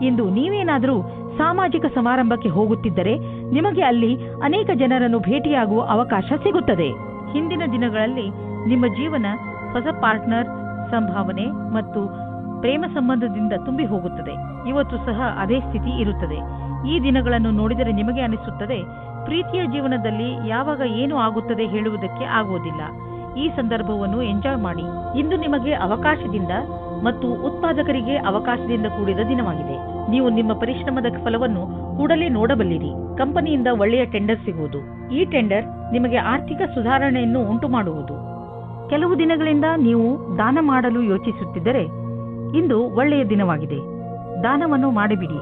S2: ಇಂದು ನೀವೇನಾದರೂ ಸಾಮಾಜಿಕ ಸಮಾರಂಭಕ್ಕೆ ಹೋಗುತ್ತಿದ್ದರೆ ನಿಮಗೆ ಅಲ್ಲಿ ಅನೇಕ ಜನರನ್ನು ಭೇಟಿಯಾಗುವ ಅವಕಾಶ ಸಿಗುತ್ತದೆ. ಹಿಂದಿನ ದಿನಗಳಲ್ಲಿ ನಿಮ್ಮ ಜೀವನ ಹೊಸ ಪಾರ್ಟ್ನರ್, ಸಂಭಾವನೆ ಮತ್ತು ಪ್ರೇಮ ಸಂಬಂಧದಿಂದ ತುಂಬಿ ಹೋಗುತ್ತದೆ. ಇವತ್ತು ಸಹ ಅದೇ ಸ್ಥಿತಿ ಇರುತ್ತದೆ. ಈ ದಿನಗಳನ್ನು ನೋಡಿದರೆ ನಿಮಗೆ ಅನಿಸುತ್ತದೆ ಪ್ರೀತಿಯ ಜೀವನದಲ್ಲಿ ಯಾವಾಗ ಏನು ಆಗುತ್ತದೆ ಹೇಳುವುದಕ್ಕೆ ಆಗುವುದಿಲ್ಲ. ಈ ಸಂದರ್ಭವನ್ನು ಎಂಜಾಯ್ ಮಾಡಿ. ಇಂದು ನಿಮಗೆ ಅವಕಾಶದಿಂದ ಮತ್ತು ಉತ್ಪಾದಕರಿಗೆ ಅವಕಾಶದಿಂದ ಕೂಡಿದ ದಿನವಾಗಿದೆ. ನೀವು ನಿಮ್ಮ ಪರಿಶ್ರಮದ ಫಲವನ್ನು ಕೂಡಲೇ ನೋಡಬಲ್ಲಿರಿ. ಕಂಪನಿಯಿಂದ ಒಳ್ಳೆಯ ಟೆಂಡರ್ ಸಿಗುವುದು. ಈ ಟೆಂಡರ್ ನಿಮಗೆ ಆರ್ಥಿಕ ಸುಧಾರಣೆಯನ್ನು ಉಂಟು ಮಾಡುವುದು. ಕೆಲವು ದಿನಗಳಿಂದ ನೀವು ದಾನ ಮಾಡಲು ಯೋಚಿಸುತ್ತಿದ್ದರೆ ಇಂದು ಒಳ್ಳೆಯ ದಿನವಾಗಿದೆ. ದಾನವನ್ನು ಮಾಡಿಬಿಡಿ.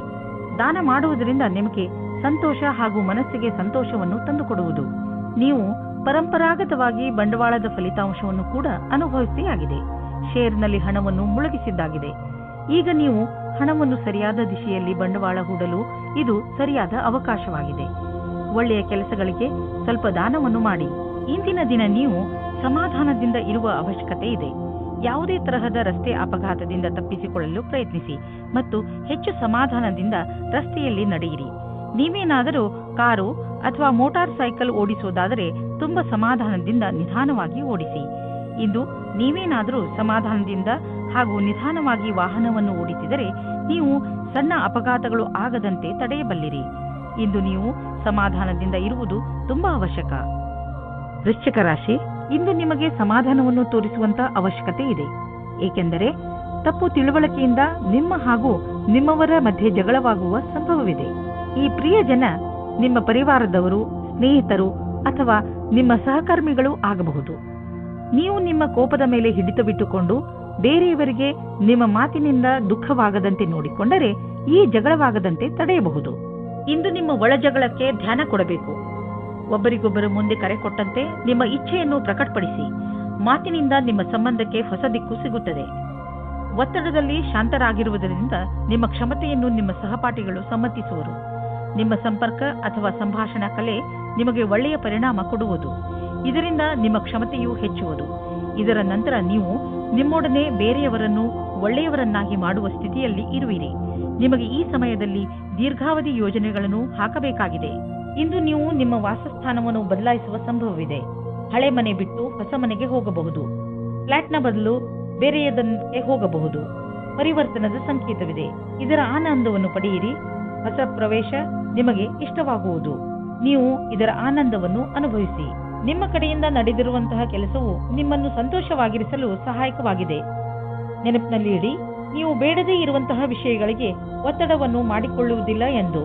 S2: ದಾನ ಮಾಡುವುದರಿಂದ ನಿಮಗೆ ಸಂತೋಷ ಹಾಗೂ ಮನಸ್ಸಿಗೆ ಸಂತೋಷವನ್ನು ತಂದುಕೊಡುವುದು. ನೀವು ಪರಂಪರಾಗತವಾಗಿ ಬಂಡವಾಳದ ಫಲಿತಾಂಶವನ್ನು ಕೂಡ ಅನುಭವಿಸಿಯಾಗಿದೆ. ಶೇರ್ನಲ್ಲಿ ಹಣವನ್ನು ಮುಳುಗಿಸಿದ್ದಾಗಿದೆ. ಈಗ ನೀವು ಹಣವನ್ನು ಸರಿಯಾದ ದಿಶೆಯಲ್ಲಿ ಬಂಡವಾಳ ಹೂಡಲು ಇದು ಸರಿಯಾದ ಅವಕಾಶವಾಗಿದೆ. ಒಳ್ಳೆಯ ಕೆಲಸಗಳಿಗೆ ಸ್ವಲ್ಪ ದಾನವನ್ನು ಮಾಡಿ. ಇಂದಿನ ದಿನ ನೀವು ಸಮಾಧಾನದಿಂದ ಇರುವ ಅವಶ್ಯಕತೆ ಇದೆ. ಯಾವುದೇ ತರಹದ ರಸ್ತೆ ಅಪಘಾತದಿಂದ ತಪ್ಪಿಸಿಕೊಳ್ಳಲು ಪ್ರಯತ್ನಿಸಿ ಮತ್ತು ಹೆಚ್ಚು ಸಮಾಧಾನದಿಂದ ರಸ್ತೆಯಲ್ಲಿ ನಡೆಯಿರಿ. ನೀವೇನಾದರೂ ಕಾರು ಅಥವಾ ಮೋಟಾರ್ ಸೈಕಲ್ ಓಡಿಸುವುದಾದರೆ ತುಂಬಾ ಸಮಾಧಾನದಿಂದ ನಿಧಾನವಾಗಿ ಓಡಿಸಿ. ಇಂದು ನೀವೇನಾದರೂ ಸಮಾಧಾನದಿಂದ ಹಾಗೂ ನಿಧಾನವಾಗಿ ವಾಹನವನ್ನು ಓಡಿಸಿದರೆ ನೀವು ಸಣ್ಣ ಅಪಘಾತಗಳು ಆಗದಂತೆ ತಡೆಯಬಲ್ಲಿರಿ. ಇಂದು ನೀವು ಸಮಾಧಾನದಿಂದ ಇರುವುದು ತುಂಬಾ ಅವಶ್ಯಕ. ವೃಶ್ಚಿಕ ರಾಶಿ, ಇಂದು ನಿಮಗೆ ಸಮಾಧಾನವನ್ನು ತೋರಿಸುವಂತ ಅವಶ್ಯಕತೆ ಇದೆ. ಏಕೆಂದರೆ ತಪ್ಪು ತಿಳುವಳಿಕೆಯಿಂದ ನಿಮ್ಮ ಹಾಗೂ ನಿಮ್ಮವರ ಮಧ್ಯೆ ಜಗಳವಾಗುವ ಸಂಭವವಿದೆ. ಈ ಪ್ರಿಯ ಜನ ನಿಮ್ಮ ಪರಿವಾರದವರು, ಸ್ನೇಹಿತರು ಅಥವಾ ನಿಮ್ಮ ಸಹಕರ್ಮಿಗಳು ಆಗಬಹುದು. ನೀವು ನಿಮ್ಮ ಕೋಪದ ಮೇಲೆ ಹಿಡಿತ ಬಿಟ್ಟುಕೊಂಡು ಬೇರೆಯವರಿಗೆ ನಿಮ್ಮ ಮಾತಿನಿಂದ ದುಃಖವಾಗದಂತೆ ನೋಡಿಕೊಂಡರೆ ಈ ಜಗಳವಾಗದಂತೆ ತಡೆಯಬಹುದು. ಇಂದು ನಿಮ್ಮ ಒಳ ಜಗಳಕ್ಕೆ ಧ್ಯಾನ ಕೊಡಬೇಕು. ಒಬ್ಬರಿಗೊಬ್ಬರು ಮುಂದೆ ಕರೆ ಕೊಟ್ಟಂತೆ ನಿಮ್ಮ ಇಚ್ಛೆಯನ್ನು ಪ್ರಕಟಪಡಿಸಿ. ಮಾತಿನಿಂದ ನಿಮ್ಮ ಸಂಬಂಧಕ್ಕೆ ಹೊಸ ದಿಕ್ಕು ಸಿಗುತ್ತದೆ. ಒತ್ತಡದಲ್ಲಿ ಶಾಂತರಾಗಿರುವುದರಿಂದ ನಿಮ್ಮ ಕ್ಷಮತೆಯನ್ನು ನಿಮ್ಮ ಸಹಪಾಠಿಗಳು ಸಮ್ಮತಿಸುವರು. ನಿಮ್ಮ ಸಂಪರ್ಕ ಅಥವಾ ಸಂಭಾಷಣಾ ಕಲೆ ನಿಮಗೆ ಒಳ್ಳೆಯ ಪರಿಣಾಮ ಕೊಡುವುದು. ಇದರಿಂದ ನಿಮ್ಮ ಕ್ಷಮತೆಯು ಹೆಚ್ಚುವುದು. ಇದರ ನಂತರ ನೀವು ನಿಮ್ಮೊಡನೆ ಬೇರೆಯವರನ್ನು ಒಳ್ಳೆಯವರನ್ನಾಗಿ ಮಾಡುವ ಸ್ಥಿತಿಯಲ್ಲಿ ಇರುವಿರಿ. ನಿಮಗೆ ಈ ಸಮಯದಲ್ಲಿ ದೀರ್ಘಾವಧಿ ಯೋಜನೆಗಳನ್ನು ಹಾಕಬೇಕಾಗಿದೆ. ಇಂದು ನೀವು ನಿಮ್ಮ ವಾಸಸ್ಥಾನವನ್ನು ಬದಲಾಯಿಸುವ ಸಂಭವವಿದೆ. ಹಳೆ ಮನೆ ಬಿಟ್ಟು ಹೊಸ ಮನೆಗೆ ಹೋಗಬಹುದು. ಫ್ಲಾಟ್ನ ಬದಲು ಬೇರೆಯದಕ್ಕೆ ಹೋಗಬಹುದು. ಪರಿವರ್ತನದ ಸಂಕೇತವಿದೆ. ಇದರ ಆನಂದವನ್ನು ಪಡೆಯಿರಿ. ಹೊಸ ಪ್ರವೇಶ ನಿಮಗೆ ಇಷ್ಟವಾಗುವುದು. ನೀವು ಇದರ ಆನಂದವನ್ನು ಅನುಭವಿಸಿ. ನಿಮ್ಮ ಕಡೆಯಿಂದ ನಡೆದಿರುವಂತಹ ಕೆಲಸವು ನಿಮ್ಮನ್ನು ಸಂತೋಷವಾಗಿರಿಸಲು ಸಹಾಯಕವಾಗಿದೆ. ನೆನಪಿನಲ್ಲಿ ಇಡಿ, ನೀವು ಬೇಡದೇ ಇರುವಂತಹ ವಿಷಯಗಳಿಗೆ ಒತ್ತಡವನ್ನು ಮಾಡಿಕೊಳ್ಳುವುದಿಲ್ಲ ಎಂದು.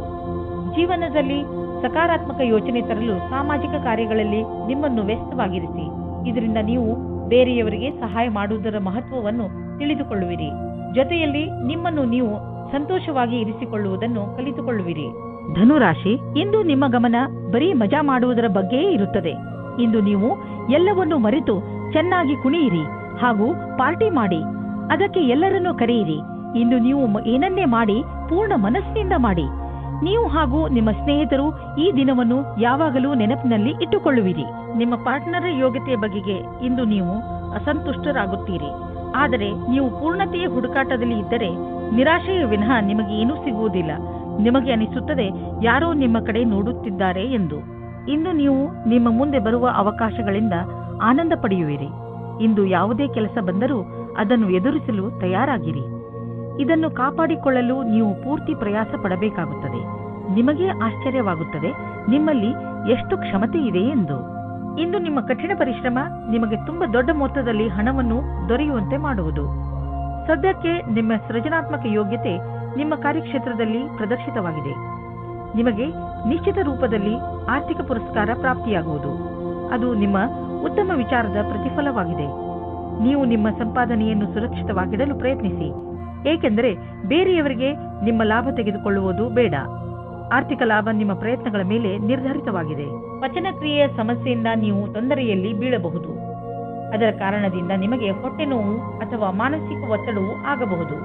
S2: ಜೀವನದಲ್ಲಿ ಸಕಾರಾತ್ಮಕ ಯೋಚನೆ ತರಲು ಸಾಮಾಜಿಕ ಕಾರ್ಯಗಳಲ್ಲಿ ನಿಮ್ಮನ್ನು ವ್ಯಸ್ತವಾಗಿರಿಸಿ. ಇದರಿಂದ ನೀವು ಬೇರೆಯವರಿಗೆ ಸಹಾಯ ಮಾಡುವುದರ ಮಹತ್ವವನ್ನು ತಿಳಿದುಕೊಳ್ಳುವಿರಿ. ಜೊತೆಯಲ್ಲಿ ನಿಮ್ಮನ್ನು ನೀವು ಸಂತೋಷವಾಗಿ ಇರಿಸಿಕೊಳ್ಳುವುದನ್ನು ಕಲಿತುಕೊಳ್ಳುವಿರಿ. ಧನುರಾಶಿ, ಇಂದು ನಿಮ್ಮ ಗಮನ ಬರೀ ಮಜಾ ಮಾಡುವುದರ ಬಗ್ಗೆಯೇ ಇರುತ್ತದೆ. ಇಂದು ನೀವು ಎಲ್ಲವನ್ನೂ ಮರೆತು ಚೆನ್ನಾಗಿ ಕುಣಿಯಿರಿ ಹಾಗೂ ಪಾರ್ಟಿ ಮಾಡಿ. ಅದಕ್ಕೆ ಎಲ್ಲರನ್ನೂ ಕರೆಯಿರಿ. ಇಂದು ನೀವು ಏನನ್ನೇ ಮಾಡಿ ಪೂರ್ಣ ಮನಸ್ಸಿನಿಂದ ಮಾಡಿ. ನೀವು ಹಾಗೂ ನಿಮ್ಮ ಸ್ನೇಹಿತರು ಈ ದಿನವನ್ನು ಯಾವಾಗಲೂ ನೆನಪಿನಲ್ಲಿ ಇಟ್ಟುಕೊಳ್ಳುವಿರಿ. ನಿಮ್ಮ ಪಾರ್ಟ್ನರ್ ಯೋಗ್ಯತೆಯ ಬಗೆಗೆ ಇಂದು ನೀವು ಅಸಂತುಷ್ಟರಾಗುತ್ತೀರಿ. ಆದರೆ ನೀವು ಪೂರ್ಣತೆಯ ಹುಡುಕಾಟದಲ್ಲಿ ಇದ್ದರೆ ನಿರಾಶೆಯ ವಿನಃ ನಿಮಗೆ ಏನೂ ಸಿಗುವುದಿಲ್ಲ. ನಿಮಗೆ ಅನಿಸುತ್ತದೆ ಯಾರೋ ನಿಮ್ಮ ಕಡೆ ನೋಡುತ್ತಿದ್ದಾರೆ ಎಂದು. ಇಂದು ನೀವು ನಿಮ್ಮ ಮುಂದೆ ಬರುವ ಅವಕಾಶಗಳಿಂದ ಆನಂದ ಪಡೆಯುವಿರಿ. ಇಂದು ಯಾವುದೇ ಕೆಲಸ ಬಂದರೂ ಅದನ್ನು ಎದುರಿಸಲು ತಯಾರಾಗಿರಿ. ಇದನ್ನು ಕಾಪಾಡಿಕೊಳ್ಳಲು ನೀವು ಪೂರ್ತಿ ಪ್ರಯಾಸ ಪಡಬೇಕಾಗುತ್ತದೆ. ನಿಮಗೇ ಆಶ್ಚರ್ಯವಾಗುತ್ತದೆ ನಿಮ್ಮಲ್ಲಿ ಎಷ್ಟು ಕ್ಷಮತೆ ಇದೆ ಎಂದು. ಇಂದು ನಿಮ್ಮ ಕಠಿಣ ಪರಿಶ್ರಮ ನಿಮಗೆ ತುಂಬಾ ದೊಡ್ಡ ಮೊತ್ತದಲ್ಲಿ ಹಣವನ್ನು ದೊರೆಯುವಂತೆ ಮಾಡುವುದು. ಸದ್ಯಕ್ಕೆ ನಿಮ್ಮ ಸೃಜನಾತ್ಮಕ ಯೋಗ್ಯತೆ ನಿಮ್ಮ ಕಾರ್ಯಕ್ಷೇತ್ರದಲ್ಲಿ ಪ್ರದರ್ಶಿತವಾಗಿದೆ. ನಿಮಗೆ ನಿಶ್ಚಿತ ರೂಪದಲ್ಲಿ ಆರ್ಥಿಕ ಪುರಸ್ಕಾರ ಪ್ರಾಪ್ತಿಯಾಗುವುದು. ಅದು ನಿಮ್ಮ ಉತ್ತಮ ವಿಚಾರದ ಪ್ರತಿಫಲವಾಗಿದೆ. ನೀವು ನಿಮ್ಮ ಸಂಪಾದನೆಯನ್ನು ಸುರಕ್ಷಿತವಾಗಿಡಲು ಪ್ರಯತ್ನಿಸಿ, ಏಕೆಂದರೆ ಬೇರೆಯವರಿಗೆ ನಿಮ್ಮ ಲಾಭ ತೆಗೆದುಕೊಳ್ಳುವುದು ಬೇಡ. ಆರ್ಥಿಕ ಲಾಭ ನಿಮ್ಮ ಪ್ರಯತ್ನಗಳ ಮೇಲೆ ನಿರ್ಧರಿತವಾಗಿದೆ. ಪಚನಕ್ರಿಯೆಯ ಸಮಸ್ಯೆಯಿಂದ ನೀವು ತೊಂದರೆಯಲ್ಲಿ ಬೀಳಬಹುದು. ಅದರ ಕಾರಣದಿಂದ ನಿಮಗೆ ಹೊಟ್ಟೆ ನೋವು ಅಥವಾ ಮಾನಸಿಕ ಒತ್ತಡವೂ ಆಗಬಹುದು.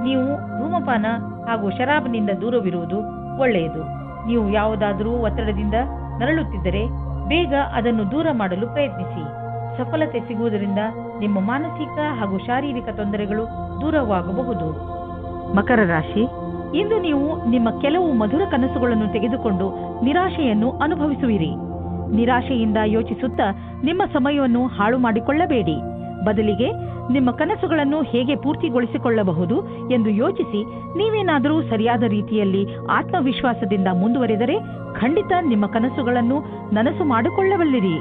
S2: ನೀವು ಧೂಮಪಾನ ಹಾಗೂ ಶರಾಬ್ನಿಂದ ದೂರವಿರುವುದು ಒಳ್ಳೆಯದು. ನೀವು ಯಾವುದಾದರೂ ಒತ್ತಡದಿಂದ ನರಳುತ್ತಿದ್ದರೆ ಬೇಗ ಅದನ್ನು ದೂರ ಮಾಡಲು ಪ್ರಯತ್ನಿಸಿ. ಸಫಲತೆ ಸಿಗುವುದರಿಂದ ನಿಮ್ಮ ಮಾನಸಿಕ ಹಾಗೂ ಶಾರೀರಿಕ ತೊಂದರೆಗಳು ದೂರವಾಗಬಹುದು. ಮಕರ ರಾಶಿ, ಇಂದು ನೀವು ನಿಮ್ಮ ಕೆಲವು ಮಧುರ ಕನಸುಗಳನ್ನು ತೆಗೆದುಕೊಂಡು ನಿರಾಶೆಯನ್ನು ಅನುಭವಿಸುವಿರಿ. ನಿರಾಶೆಯಿಂದ ಯೋಚಿಸುತ್ತಾ ನಿಮ್ಮ ಸಮಯವನ್ನು ಹಾಳು ಮಾಡಿಕೊಳ್ಳಬೇಡಿ. ಬದಲಿಗೆ ನಿಮ್ಮ ಕನಸುಗಳನ್ನು ಹೇಗೆ ಪೂರ್ತಿಗೊಳಿಸಿಕೊಳ್ಳಬಹುದು ಎಂದು ಯೋಚಿಸಿ ನೀವೇನಾದರೂ ಸರಿಯಾದ ರೀತಿಯಲ್ಲಿ ಆತ್ಮವಿಶ್ವಾಸದಿಂದ ಮುಂದುವರೆದರೆ ಖಂಡಿತ ನಿಮ್ಮ ಕನಸುಗಳನ್ನು ನನಸು ಮಾಡಿಕೊಳ್ಳಬಲ್ಲಿರಿ.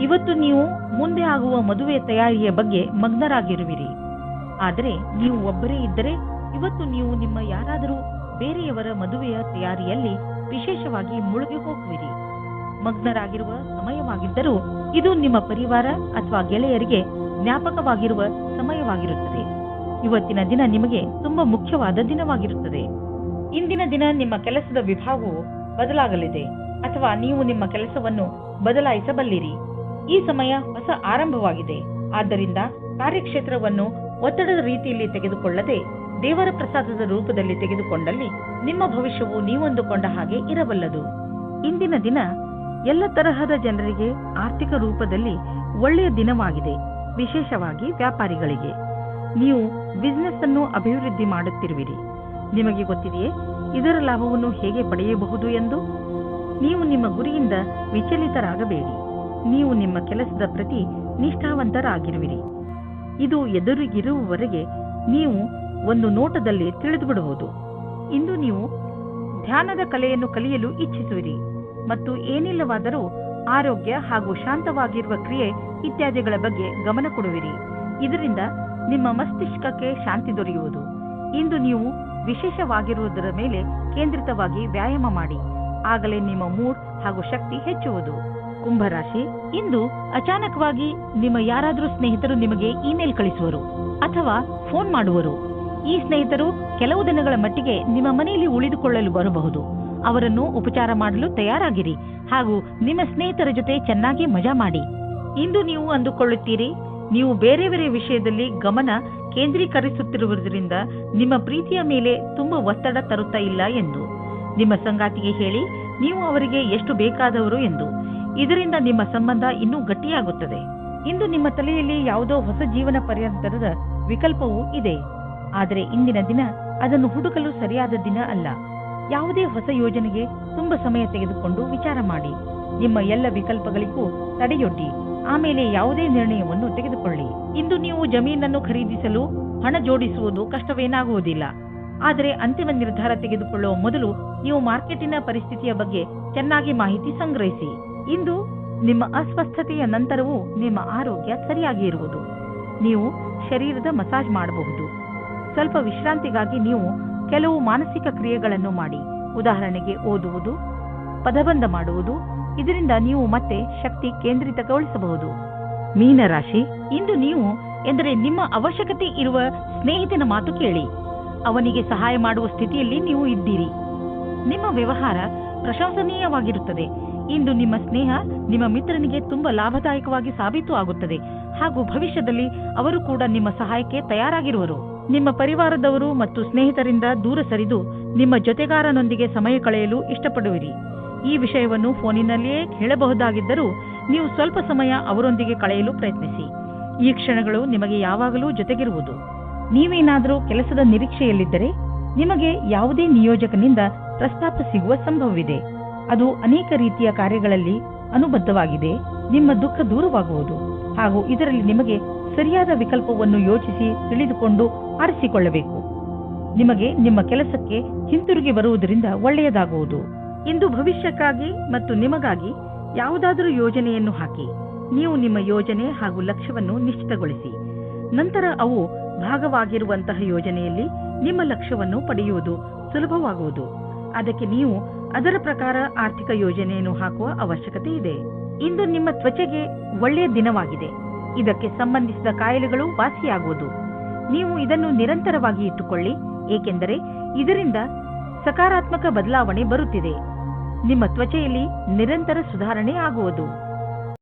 S2: ಇವತ್ತು ನೀವು ಮುಂದೆ ಆಗುವ ಮದುವೆ ತಯಾರಿಯ ಬಗ್ಗೆ ಮಗ್ನರಾಗಿರುವಿರಿ. ಆದರೆ ನೀವು ಒಬ್ಬರೇ ಇದ್ದರೆ ಇವತ್ತು ನೀವು ನಿಮ್ಮ ಯಾರಾದರೂ ಬೇರೆಯವರ ಮದುವೆಯ ತಯಾರಿಯಲ್ಲಿ ವಿಶೇಷವಾಗಿ ಮುಳುಗಿ ಹೋಗುವಿರಿ. ಮಗ್ನರಾಗಿರುವ ಸಮಯವಾಗಿದ್ದರೂ ಇದು ನಿಮ್ಮ ಪರಿವಾರ ಅಥವಾ ಗೆಳೆಯರಿಗೆ ಜ್ಞಾಪಕವಾಗಿರುವ ಸಮಯವಾಗಿರುತ್ತದೆ. ಇವತ್ತಿನ ದಿನ ನಿಮಗೆ ತುಂಬಾ ಮುಖ್ಯವಾದ ದಿನವಾಗಿರುತ್ತದೆ. ಇಂದಿನ ದಿನ ನಿಮ್ಮ ಕೆಲಸದ ವಿಭಾಗವು ಬದಲಾಗಲಿದೆ ಅಥವಾ ನೀವು ನಿಮ್ಮ ಕೆಲಸವನ್ನು ಬದಲಾಯಿಸಬಲ್ಲಿರಿ. ಈ ಸಮಯ ಹೊಸ ಆರಂಭವಾಗಿದೆ. ಆದ್ದರಿಂದ ಕಾರ್ಯಕ್ಷೇತ್ರವನ್ನು ಒತ್ತಡದ ರೀತಿಯಲ್ಲಿ ತೆಗೆದುಕೊಳ್ಳದೆ ದೇವರ ಪ್ರಸಾದದ ರೂಪದಲ್ಲಿ ತೆಗೆದುಕೊಂಡಲ್ಲಿ ನಿಮ್ಮ ಭವಿಷ್ಯವು ನೀವಂದುಕೊಂಡ ಹಾಗೆ ಇರಬಲ್ಲದು. ಇಂದಿನ ದಿನ ಎಲ್ಲ ತರಹದ ಜನರಿಗೆ ಆರ್ಥಿಕ ರೂಪದಲ್ಲಿ ಒಳ್ಳೆಯ ದಿನವಾಗಿದೆ. ವಿಶೇಷವಾಗಿ ವ್ಯಾಪಾರಿಗಳಿಗೆ ನೀವು ಬಿಸಿನೆಸ್ ಅನ್ನು ಅಭಿವೃದ್ಧಿ ಮಾಡುತ್ತಿರುವಿರಿ. ನಿಮಗೆ ಗೊತ್ತಿದೆಯೇ ಇದರ ಲಾಭವನ್ನು ಹೇಗೆ ಪಡೆಯಬಹುದು ಎಂದು? ನೀವು ನಿಮ್ಮ ಗುರಿಯಿಂದ ವಿಚಲಿತರಾಗಬೇಡಿ. ನೀವು ನಿಮ್ಮ ಕೆಲಸದ ಪ್ರತಿ ನಿಷ್ಠಾವಂತರಾಗಿರುವಿರಿ. ಇದು ಎದುರಿಗಿರುವವರೆಗೆ ನೀವು ಒಂದು ನೋಟದಲ್ಲಿ ತಿಳಿದುಬಿಡುವುದು. ಇಂದು ನೀವು ಧ್ಯಾನದ ಕಲೆಯನ್ನು ಕಲಿಯಲು ಇಚ್ಛಿಸುವಿರಿ ಮತ್ತು ಏನಿಲ್ಲವಾದರೂ ಆರೋಗ್ಯ ಹಾಗೂ ಶಾಂತವಾಗಿರುವ ಕ್ರಿಯೆ ಇತ್ಯಾದಿಗಳ ಬಗ್ಗೆ ಗಮನ ಕೊಡುವಿರಿ. ಇದರಿಂದ ನಿಮ್ಮ ಮಸ್ತಿಷ್ಕಕ್ಕೆ ಶಾಂತಿ ದೊರೆಯುವುದು. ಇಂದು ನೀವು ವಿಶೇಷವಾಗಿರುವುದರ ಮೇಲೆ ಕೇಂದ್ರಿತವಾಗಿ ವ್ಯಾಯಾಮ ಮಾಡಿ. ಆಗಲೇ ನಿಮ್ಮ ಮೂಡ್ ಹಾಗೂ ಶಕ್ತಿ ಹೆಚ್ಚುವುದು. ಕುಂಭರಾಶಿ, ಇಂದು ಅಚಾನಕವಾಗಿ ನಿಮ್ಮ ಯಾರಾದರೂ ಸ್ನೇಹಿತರು ನಿಮಗೆ ಇಮೇಲ್ ಕಳಿಸುವರು ಅಥವಾ ಫೋನ್ ಮಾಡುವರು. ಈ ಸ್ನೇಹಿತರು ಕೆಲವು ದಿನಗಳ ಮಟ್ಟಿಗೆ ನಿಮ್ಮ ಮನೆಯಲ್ಲಿ ಉಳಿದುಕೊಳ್ಳಲು ಬರಬಹುದು. ಅವರನ್ನು ಉಪಚಾರ ಮಾಡಲು ತಯಾರಾಗಿರಿ ಹಾಗೂ ನಿಮ್ಮ ಸ್ನೇಹಿತರ ಜೊತೆ ಚೆನ್ನಾಗಿ ಮಜಾ ಮಾಡಿ. ಇಂದು ನೀವು ಅಂದುಕೊಳ್ಳುತ್ತೀರಿ ನೀವು ಬೇರೆ ಬೇರೆ ವಿಷಯದಲ್ಲಿ ಗಮನ ಕೇಂದ್ರೀಕರಿಸುತ್ತಿರುವುದರಿಂದ ನಿಮ್ಮ ಪ್ರೀತಿಯ ಮೇಲೆ ತುಂಬಾ ಒತ್ತಡ ತರುತ್ತಾ ಇಲ್ಲ ಎಂದು. ನಿಮ್ಮ ಸಂಗಾತಿಗೆ ಹೇಳಿ ನೀವು ಅವರಿಗೆ ಎಷ್ಟು ಬೇಕಾದವರು ಎಂದು. ಇದರಿಂದ ನಿಮ್ಮ ಸಂಬಂಧ ಇನ್ನೂ ಗಟ್ಟಿಯಾಗುತ್ತದೆ. ಇಂದು ನಿಮ್ಮ ತಲೆಯಲ್ಲಿ ಯಾವುದೋ ಹೊಸ ಜೀವನ ಪರ್ಯಂತರದ ವಿಕಲ್ಪವೂ ಇದೆ. ಆದರೆ ಇಂದಿನ ದಿನ ಅದನ್ನು ಹುಡುಕಲು ಸರಿಯಾದ ದಿನ ಅಲ್ಲ. ಯಾವುದೇ ಹೊಸ ಯೋಜನೆಗೆ ತುಂಬಾ ಸಮಯ ತೆಗೆದುಕೊಂಡು ವಿಚಾರ ಮಾಡಿ. ನಿಮ್ಮ ಎಲ್ಲ ವಿಕಲ್ಪಗಳಿಗೂ ತಡೆಯೊಡ್ಡಿ ಆಮೇಲೆ ಯಾವುದೇ ನಿರ್ಣಯವನ್ನು ತೆಗೆದುಕೊಳ್ಳಿ. ಇಂದು ನೀವು ಜಮೀನನ್ನು ಖರೀದಿಸಲು ಹಣ ಜೋಡಿಸುವುದು ಕಷ್ಟವೇನಾಗುವುದಿಲ್ಲ. ಆದರೆ ಅಂತಿಮ ನಿರ್ಧಾರ ತೆಗೆದುಕೊಳ್ಳುವ ಮೊದಲು ನೀವು ಮಾರ್ಕೆಟಿನ ಪರಿಸ್ಥಿತಿಯ ಬಗ್ಗೆ ಚೆನ್ನಾಗಿ ಮಾಹಿತಿ ಸಂಗ್ರಹಿಸಿ. ಇಂದು ನಿಮ್ಮ ಅಸ್ವಸ್ಥತೆಯ ನಂತರವೂ ನಿಮ್ಮ ಆರೋಗ್ಯ ಸರಿಯಾಗಿ ಇರುವುದು. ನೀವು ಶರೀರದ ಮಸಾಜ್ ಮಾಡಬಹುದು. ಸ್ವಲ್ಪ ವಿಶ್ರಾಂತಿಗಾಗಿ ನೀವು ಕೆಲವು ಮಾನಸಿಕ ಕ್ರಿಯೆಗಳನ್ನು ಮಾಡಿ. ಉದಾಹರಣೆಗೆ ಓದುವುದು, ಪದಬಂಧ ಮಾಡುವುದು. ಇದರಿಂದ ನೀವು ಮತ್ತೆ ಶಕ್ತಿ ಕೇಂದ್ರಿತಗೊಳಿಸಬಹುದು. ಮೀನರಾಶಿ, ಇಂದು ನೀವು ಎಂದರೆ ನಿಮ್ಮ ಅವಶ್ಯಕತೆ ಇರುವ ಸ್ನೇಹಿತನ ಮಾತು ಕೇಳಿ. ಅವನಿಗೆ ಸಹಾಯ ಮಾಡುವ ಸ್ಥಿತಿಯಲ್ಲಿ ನೀವು ಇದ್ದೀರಿ. ನಿಮ್ಮ ವ್ಯವಹಾರ ಪ್ರಶಂಸನೀಯವಾಗಿರುತ್ತದೆ. ಇಂದು ನಿಮ್ಮ ಸ್ನೇಹ ನಿಮ್ಮ ಮಿತ್ರನಿಗೆ ತುಂಬಾ ಲಾಭದಾಯಕವಾಗಿ ಸಾಬೀತು ಆಗುತ್ತದೆ ಹಾಗೂ ಭವಿಷ್ಯದಲ್ಲಿ ಅವರು ಕೂಡ ನಿಮ್ಮ ಸಹಾಯಕ್ಕೆ ತಯಾರಾಗಿರುವರು. ನಿಮ್ಮ ಪರಿವಾರದವರು ಮತ್ತು ಸ್ನೇಹಿತರಿಂದ ದೂರ ಸರಿದು ನಿಮ್ಮ ಜೊತೆಗಾರನೊಂದಿಗೆ ಸಮಯ ಕಳೆಯಲು ಇಷ್ಟಪಡುವಿರಿ. ಈ ವಿಷಯವನ್ನು ಫೋನಿನಲ್ಲಿಯೇ ಹೇಳಬಹುದಾಗಿದ್ದರೂ ನೀವು ಸ್ವಲ್ಪ ಸಮಯ ಅವರೊಂದಿಗೆ ಕಳೆಯಲು ಪ್ರಯತ್ನಿಸಿ. ಈ ಕ್ಷಣಗಳು ನಿಮಗೆ ಯಾವಾಗಲೂ ಜೊತೆಗಿರುವುದು. ನೀವೇನಾದರೂ ಕೆಲಸದ ನಿರೀಕ್ಷೆಯಲ್ಲಿದ್ದರೆ ನಿಮಗೆ ಯಾವುದೇ ನಿಯೋಜಕನಿಂದ ಪ್ರಸ್ತಾಪ ಸಿಗುವ ಸಂಭವವಿದೆ. ಅದು ಅನೇಕ ರೀತಿಯ ಕಾರ್ಯಗಳಲ್ಲಿ ಅನುಬದ್ಧವಾಗಿದೆ. ನಿಮ್ಮ ದುಃಖ ದೂರವಾಗುವುದು ಹಾಗೂ ಇದರಲ್ಲಿ ನಿಮಗೆ ಸರಿಯಾದ ವಿಕಲ್ಪವನ್ನು ಯೋಚಿಸಿ ತಿಳಿದುಕೊಂಡು ಆರಿಸಿಕೊಳ್ಳಬೇಕು. ನಿಮಗೆ ನಿಮ್ಮ ಕೆಲಸಕ್ಕೆ ಹಿಂತಿರುಗಿ ಬರುವುದರಿಂದ ಒಳ್ಳೆಯದಾಗುವುದು. ಇಂದು ಭವಿಷ್ಯಕ್ಕಾಗಿ ಮತ್ತು ನಿಮಗಾಗಿ ಯಾವುದಾದರೂ ಯೋಜನೆಯನ್ನು ಹಾಕಿ. ನೀವು ನಿಮ್ಮ ಯೋಜನೆ ಹಾಗೂ ಲಕ್ಷ್ಯವನ್ನು ನಿಶ್ಚಿತಗೊಳಿಸಿ. ನಂತರ ಅವು ಭಾಗವಾಗಿರುವಂತಹ ಯೋಜನೆಯಲ್ಲಿ ನಿಮ್ಮ ಲಕ್ಷ್ಯವನ್ನು ಪಡೆಯುವುದು ಸುಲಭವಾಗುವುದು. ಅದಕ್ಕೆ ನೀವು ಅದರ ಪ್ರಕಾರ ಆರ್ಥಿಕ ಯೋಜನೆಯನ್ನು ಹಾಕುವ ಅವಶ್ಯಕತೆ ಇದೆ. ಇಂದು ನಿಮ್ಮ ತ್ವಚೆಗೆ ಒಳ್ಳೆಯ ದಿನವಾಗಿದೆ. ಇದಕ್ಕೆ ಸಂಬಂಧಿಸಿದ ಕಾಯಿಲೆಗಳು ವಾಸಿಯಾಗುವುದು. ನೀವು ಇದನ್ನು ನಿರಂತರವಾಗಿ ಇಟ್ಟುಕೊಳ್ಳಿ, ಏಕೆಂದರೆ ಇದರಿಂದ ಸಕಾರಾತ್ಮಕ ಬದಲಾವಣೆ ಬರುತ್ತಿದೆ. ನಿಮ್ಮ ತ್ವಚೆಯಲ್ಲಿ ನಿರಂತರ ಸುಧಾರಣೆ ಆಗುವುದು.